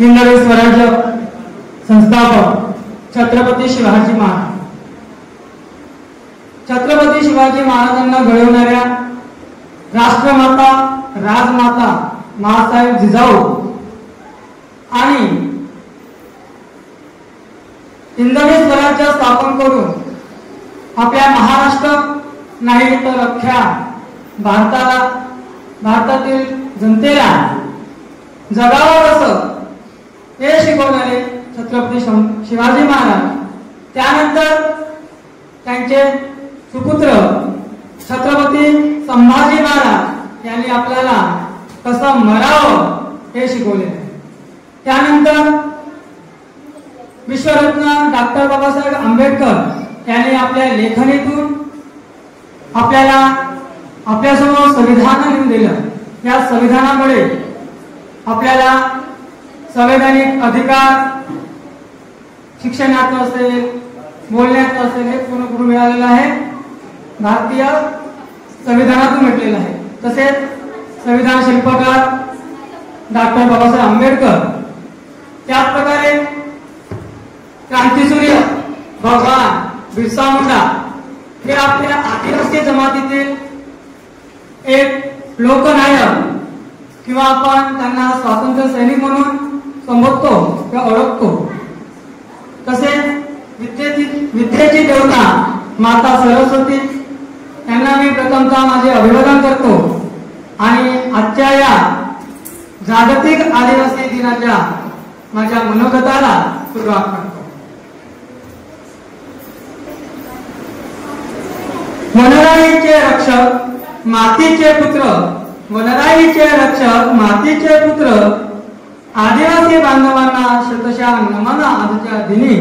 हिंदवी स्वराज्य संस्थापक छत्रपती शिवाजी महाराज. छत्रपती शिवाजी महाराजांना घडवणाऱ्या राष्ट्रमाता राजमाता मासाहेब जिजाऊ आणि हिंदवी स्वराज्य स्थापन करून आपल्या महाराष्ट्र नाही तर अख्ख्या भारतातील जनतेला जगावं कसं हे शिकवणारे छत्रपती शिवाजी महाराज. त्यानंतर त्यांचे सुपुत्र छत्रपती संभाजी महाराज यांनी आपल्याला कसं मरावं हे शिकवले. त्यानंतर विश्वरत्न डॉक्टर बाबासाहेब आंबेडकर यांनी आपल्या लेखणीतून आपल्याला आपल्यासमोर संविधान लिहून दिलं. या संविधानामुळे आपल्याला संवैधानिक अधिकार शिक्षणात असेल बोलण्यात असेल हे पूर्ण मिळालेलं आहे. भारतीय संविधानातून म्हटलेलं आहे. तसेच संविधान शिल्पकार डॉक्टर बाबासाहेब आंबेडकर त्याच प्रकारे क्रांतीसूर्य भगवान बिरसा मुंडा हे आपल्या आदिवासी जमातीतील एक लोकनायक किंवा आपण त्यांना स्वातंत्र्य सैनिक म्हणून संबोधतो किंवा ओळखतो. तसेच विद्येची देवता माता सरस्वती यांना मी प्रथमतः माझे अभिवादन करतो आणि आजच्या या जागतिक आदिवासी दिनाच्या माझ्या मनोगताला सुरुवात करतो. वनराईचे रक्षक मातीचे पुत्र, वनराईचे रक्षक मातीचे पुत्र, आदिवासी बांधवांना शतशः नमन आजच्या दिनी.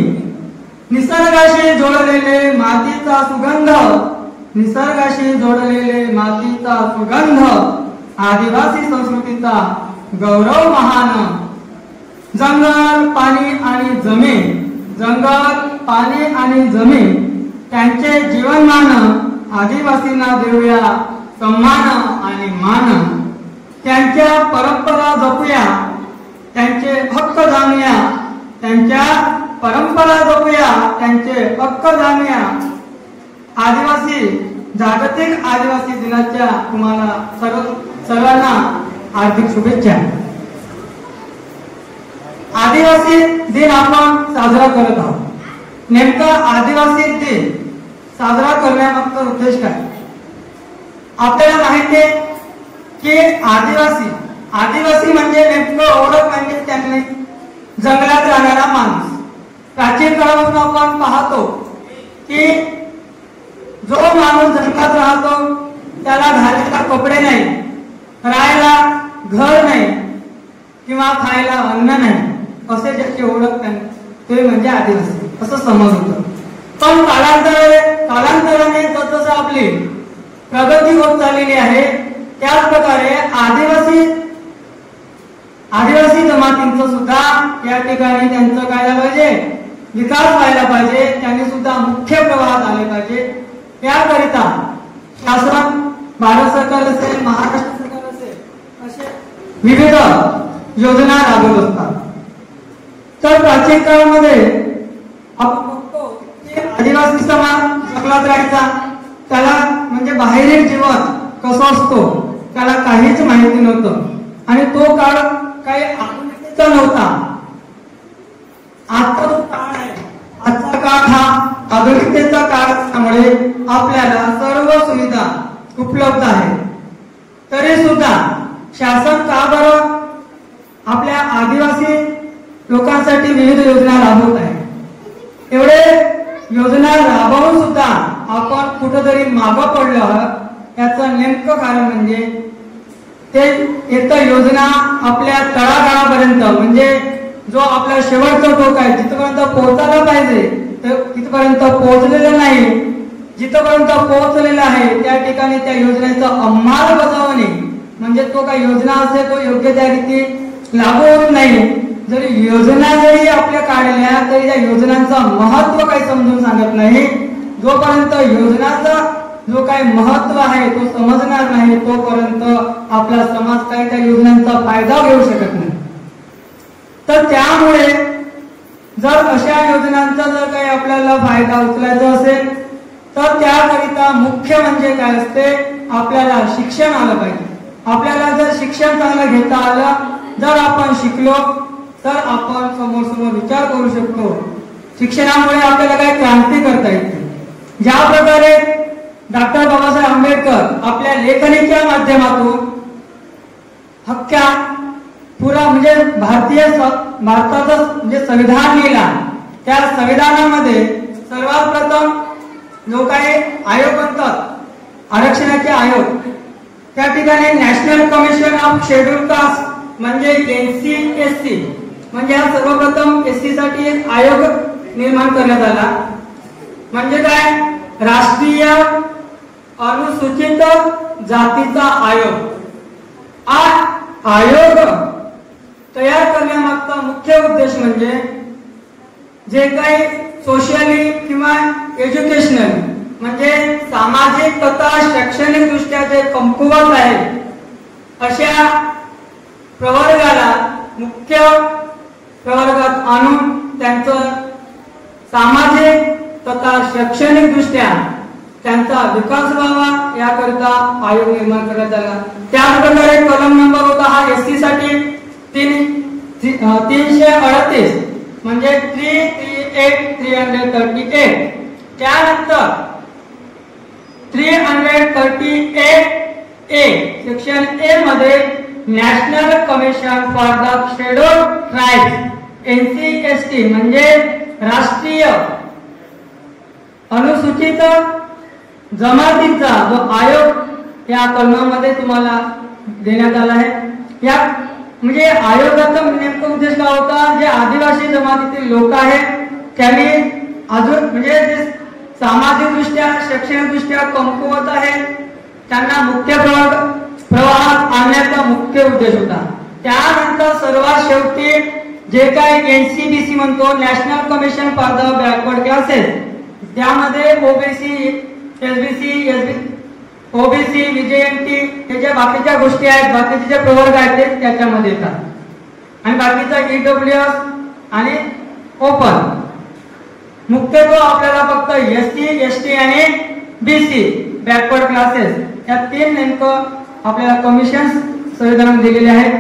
निसर्गाशी जोडलेले मातीचा सुगंध, निसर्गाशी जोडलेले मातीचा सुगंध, आदिवासी संस्कृतीचा गौरव महान. जंगल पाणी आणि जमीन, जंगल पाणी आणि जमीन त्यांचे जीवनमान आदिवासींना देऊया सन्मान आणि मान. त्यांच्या परंपरा जपूया, त्यांचे हक्क जाणूया, त्यांच्या परंपरा जपूया, त्यांचे हक्क जाणूया. आदिवासी जागतिक आदिवासी दिनाच्या तुम्हाला सर्वांना हार्दिक शुभेच्छा. आदिवासी दिन आपण साजरा करत आहोत. नेमका आदिवासी दिन साजरा करण्यामागचा उद्देश काय? आपल्याला माहिती आहे की आदिवासी म्हणजे नेमकं ओळख म्हणजे त्यांनी जंगलात राहणारा माणूस. प्राचीन काळापासून आपण पाहतो की जो माणूस जंगलात राहतो त्याला घालायला कपडे नाही, राहायला घर नाही किंवा खायला अन्न नाही, असे ज्याची ओळख ते म्हणजे आदिवासी असं समज होतं. पण कालांतराने जसं आपली प्रगती होत चाललेली आहे त्याच प्रकारे आदिवासी जमातींचं सुद्धा या ठिकाणी त्यांचं काय झालं पाहिजे, विकास व्हायला पाहिजे. त्यांनी सुद्धा मुख्य प्रवाहात आले पाहिजे. याकरिता शासन भारत सरकार असेल महाराष्ट्र सरकार असेल असे विविध योजना राबवत असतात. तर प्राचीन काळामध्ये आपण बघतो की आदिवासी समाज जंगलात राहायचा, त्याला म्हणजे बाहेरील जीवन कसं असतो त्याला काहीच माहिती नव्हतं आणि तो काळ काही आधुनिकतेचा नव्हता. आजचा जो काळ आहे, आजचा काळ हा आधुनिकतेचा काळ असल्यामुळे आपल्याला सर्व सुविधा उपलब्ध आहे. तरी सुद्धा शासन का बरं आपल्या आदिवासी लोकांसाठी विविध योजना राबवत आहे. एवढे योजना राबवून सुद्धा आपण कुठेतरी मागं पडलो आहोत. याचं नेमकं कारण म्हणजे ते एक योजना आपल्या तळागाळापर्यंत म्हणजे जो आपला शेवटचा टोक आहे जिथपर्यंत पोहोचायला पाहिजे तिथपर्यंत पोहोचलेलं नाही. जिथपर्यंत पोहोचलेला आहे त्या ठिकाणी त्या योजनेचा अंमलबजावणी म्हणजे तो काही योजना असेल तो योग्य त्या रीती लागू होत नाही. जरी योजना जरी आपल्या काढल्या तरी त्या योजनांचं महत्व काही समजून सांगत नाही. जोपर्यंत योजनाचा जो काही महत्व आहे तो समजणार नाही तोपर्यंत आपला समाज काही त्या योजनांचा फायदा घेऊ शकत नाही. तर त्यामुळे जर अशा योजनांचा जर काही आपल्याला फायदा उचलायचा असेल तर त्याकरिता मुख्य म्हणजे काय असते, आपल्याला शिक्षण आलं पाहिजे. आपल्याला जर शिक्षण चांगलं घेता आलं, जर आपण शिकलो तर आपण समोर समोर विचार करू शकतो. शिक्षणामुळे आपल्याला काही क्रांती करता येते. ज्या प्रकारे डॉक्टर बाबासाहेब आंबेडकर आपल्या लेखणीच्या माध्यमातून हक्क्या पुरा म्हणजे भारताचं म्हणजे संविधान लिहिला, त्या संविधानामध्ये सर्वात प्रथम जो काही आयोग बनतात आरक्षणाचे आयोग, त्या ठिकाणी national commission of schedule caste म्हणजे NCSC म्हणजे हा सर्वप्रथम SC साठी एक आयोग निर्माण करण्यात आला. म्हणजे काय, राष्ट्रीय अनुसूचित जातीचा आयोग. आयोग तयार करण्यामागचा मुख्य उद्देश म्हणजे जे काही सोशली किंवा एज्युकेशनल म्हणजे सामाजिक तथा शैक्षणिक दृष्ट्या जे कमकुवत आहेत अशा प्रवर्गाला मुख्य प्रवर्गात आणून त्यांचं सामाजिक तथा शैक्षणिक दृष्ट्या त्यांचा विकास व्हावा याकरिता आयोग निर्माण करण्यात आला. त्याचप्रकारे कलम नंबर होता हा SC साठी 338 म्हणजे 338. त्यानंतर 338A सेक्शन A मध्ये national commission for the scheduled tribes NCST म्हणजे राष्ट्रीय अनुसूचित जमातीचा जो आयोग या कलमामध्ये तुम्हाला देण्यात आला आहे. या म्हणजे आयोगाचा नेमका उद्देश काय होता, जे आदिवासी जमातीतील लोक आहेत त्यांनी अजून म्हणजे जे सामाजिक दृष्ट्या शैक्षणिक दृष्ट्या कमकुवत आहेत त्यांना मुख्य प्रवाहात आणण्याचा मुख्य उद्देश होता. त्यानंतर सर्वात शेवटी जे काही NCBC म्हणतो national commission for the backward classes, त्यामध्ये OBC SBC OBC VJMT हे ज्या बाकीच्या गोष्टी आहेत, बाकीचे जे प्रवर्ग आहेत ते त्याच्यामध्ये येतात आणि बाकीचा EWS आणि ओपन. मुख्यत्व आपल्याला फक्त SC ST आणि BC बॅकवर्ड क्लासेस या 3 नेमकं आपल्याला कमिशन संविधानात दिलेले आहेत.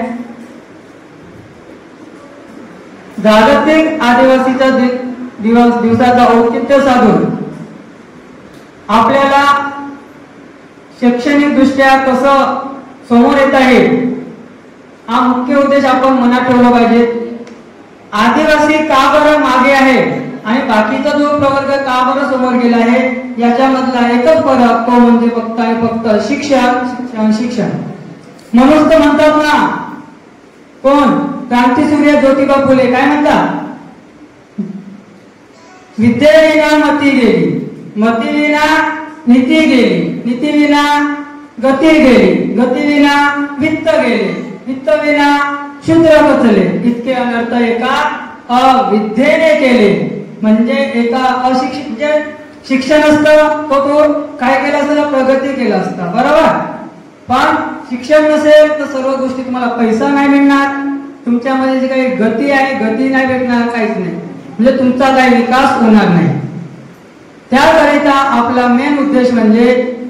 जागतिक आदिवासीचा दिवसाचा औचित्य साधून आपल्याला शैक्षणिक दृष्ट्या कसं समोर येत आहे हा मुख्य उद्देश आपण मनात ठेवला पाहिजे. आदिवासी का बरं मागे आहे आणि बाकीचा जो प्रवर्ग का बरं समोर गेला आहे याच्यामधला एकच फरक तो म्हणजे फक्त शिक्षण. म्हणून तर म्हणतात ना, कोण क्रांतीसूर्य ज्योतिबा फुले काय म्हणतात, विद्येविना मती गेली, मतीविना नीती गेली, नीतीविना गती गेली, गतीविना वित्त गेले, वित्तविना शूद्र कचले, इतके अनर्थ एका अविद्येने केले. म्हणजे एका अशिक्षित म्हणजे शिक्षण असतं तो काय केलं असतं, प्रगती केला असता बरोबर. पण शिक्षण नसेल तर सर्व गोष्टी तुम्हाला पैसा नाही मिळणार, तुमच्यामध्ये जे काही गती आहे गती नाही भेटणार, काहीच नाही, म्हणजे तुमचा काही विकास होणार नाही. त्याकरिता आपला मेन उद्देश म्हणजे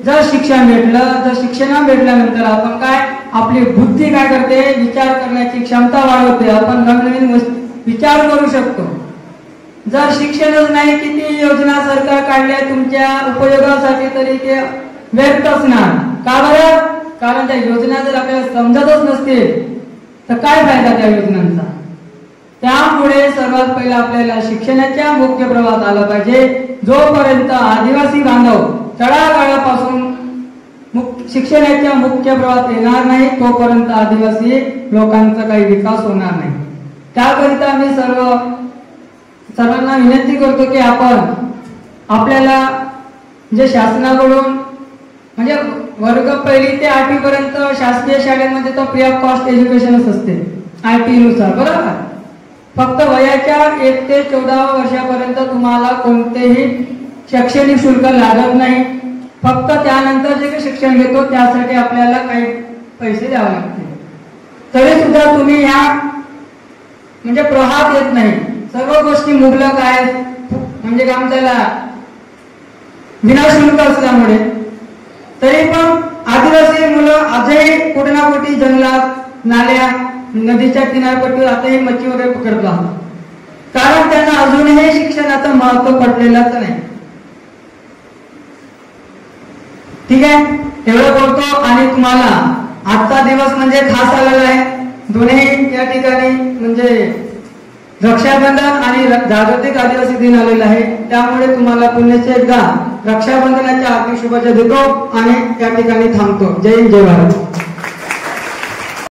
जर शिक्षण भेटलं, जर शिक्षण भेटल्यानंतर आपण काय आपली बुद्धी काय करते, विचार करण्याची क्षमता वाढवते, आपण नवनवीन विचार करू शकतो. जर शिक्षणच नाही, किती योजना सरकार काढल्या तुमच्या उपयोगासाठी तरी ते व्यर्थ असणार. का बरं, कारण त्या योजना जर आपल्याला समजतच नसतील तर काय फायदा त्या योजनांचा. त्यामुळे सर्वात पहिला आपल्याला शिक्षणाच्या मुख्य प्रवाहात आलं पाहिजे. जोपर्यंत आदिवासी बांधव तळागाळापासून शिक्षणाच्या मुख्य प्रवाहात येणार नाही तोपर्यंत आदिवासी लोकांचा काही विकास होणार नाही. त्याकरिता मी सर्वांना विनंती करतो की आपण आपल्याला जे शासनाकडून म्हणजे वर्ग 1 ते 8वी पर्यंत शासकीय शाळेमध्ये तर फ्री ऑफ कॉस्ट एज्युकेशनच असते IT नुसार बरोबर. फक्त वयाच्या 1 ते 14 वर्षापर्यंत तुम्हाला कोणतेही शैक्षणिक शुल्क लागत नाही. फक्त त्यानंतर जे काही शिक्षण घेतो त्यासाठी आपल्याला काही पैसे द्यावे लागते. तरी सुद्धा तुम्ही ह्या म्हणजे प्रहात येत नाही, सर्व गोष्टी मुबलक आहेत, म्हणजे काम त्याला विनाशुल्क असल्यामुळे तरी पण आदिवासी मुलं आजही कुठे ना कुठे जंगलात, नाल्या, नदीच्या किनारपट्टीवर आताही मच्छी वगैरे पकडतो आहोत, कारण त्यांना अजूनही शिक्षणाचं महत्व पडलेलंच नाही. ठीक आहे, एवढं बोलतो आणि तुम्हाला आजचा दिवस म्हणजे खास आलेला आहे. दोन्ही या ठिकाणी म्हणजे रक्षाबंधन आणि जागतिक आदिवासी दिन आलेला आहे, त्यामुळे तुम्हाला पुण्याचे एकदा रक्षाबंधनाच्या हार्दिक शुभेच्छा देतो आणि या ठिकाणी थांबतो. जय हिंद, जय भारत.